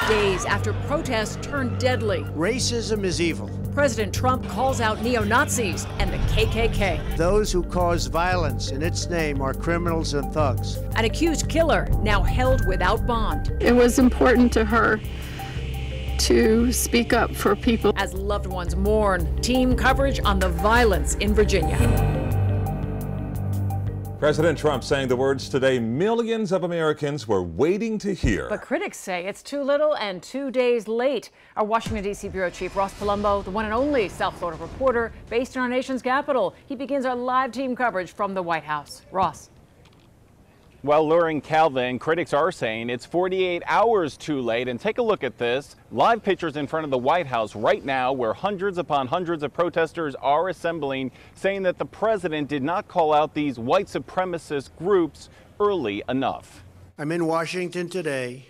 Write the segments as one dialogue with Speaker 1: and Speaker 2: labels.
Speaker 1: days after protests turned deadly.
Speaker 2: Racism is evil.
Speaker 1: President Trump calls out neo-Nazis and the KKK.
Speaker 2: Those who cause violence in its name are criminals and thugs.
Speaker 1: An accused killer now held without bond.
Speaker 3: It was important to her to speak up for people.
Speaker 1: As loved ones mourn, team coverage on the violence in Virginia.
Speaker 4: President Trump saying the words today millions of Americans were waiting to hear.
Speaker 1: But critics say it's too little and 2 days late. Our Washington, D.C. Bureau Chief Ross Palumbo, the one and only South Florida reporter based in our nation's capital. He begins our live team coverage from the White House. Ross.
Speaker 5: Well, Lauren Calvin, critics are saying it's 48 hours too late. And take a look at this. Live pictures in front of the White House right now where hundreds upon hundreds of protesters are assembling, saying that the president did not call out these white supremacist groups early enough.
Speaker 2: I'm in Washington today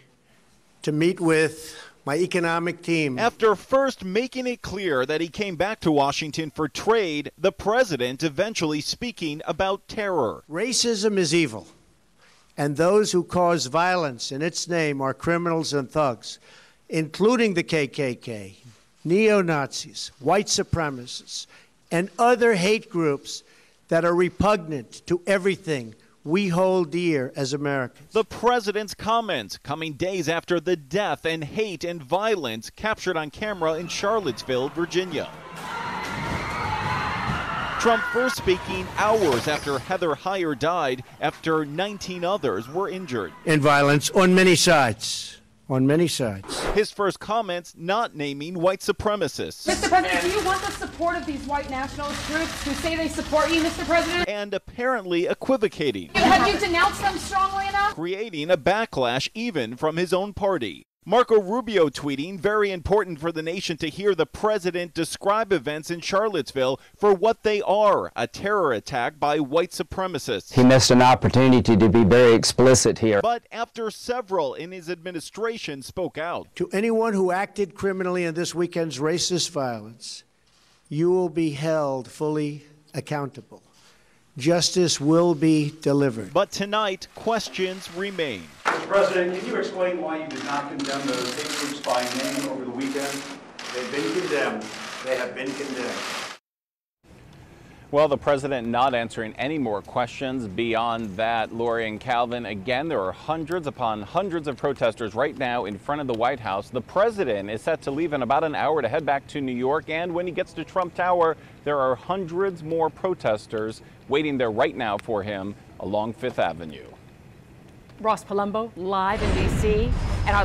Speaker 2: to meet with my economic team.
Speaker 6: After first making it clear that he came back to Washington for trade, the president eventually speaking about terror.
Speaker 2: Racism is evil. And those who cause violence in its name are criminals and thugs, including the KKK, neo-Nazis, white supremacists, and other hate groups that are repugnant to everything we hold dear as Americans.
Speaker 6: The president's comments coming days after the death and hate and violence captured on camera in Charlottesville, Virginia. Trump first speaking hours after Heather Heyer died, after 19 others were injured.
Speaker 2: And violence on many sides. On many sides.
Speaker 6: His first comments not naming white supremacists.
Speaker 7: Mr. President, do you want the support of these white nationalist groups who say they support you, Mr. President?
Speaker 6: And apparently equivocating.
Speaker 7: Have you denounced them strongly enough?
Speaker 6: Creating a backlash even from his own party. Marco Rubio tweeting, very important for the nation to hear the president describe events in Charlottesville for what they are, a terror attack by white supremacists.
Speaker 8: He missed an opportunity to be very explicit here.
Speaker 6: But after several in his administration spoke out.
Speaker 2: To anyone who acted criminally in this weekend's racist violence, you will be held fully accountable. Justice will be delivered.
Speaker 6: But tonight, questions remain.
Speaker 9: Mr. President, can you explain why you did not condemn those hate groups by name over the weekend? They've been condemned. They have been condemned.
Speaker 5: Well, the president not answering any more questions beyond that. Lori and Calvin, again, there are hundreds upon hundreds of protesters right now in front of the White House. The president is set to leave in about an hour to head back to New York. And when he gets to Trump Tower, there are hundreds more protesters waiting there right now for him along Fifth Avenue.
Speaker 1: Ross Palumbo live in D.C. and our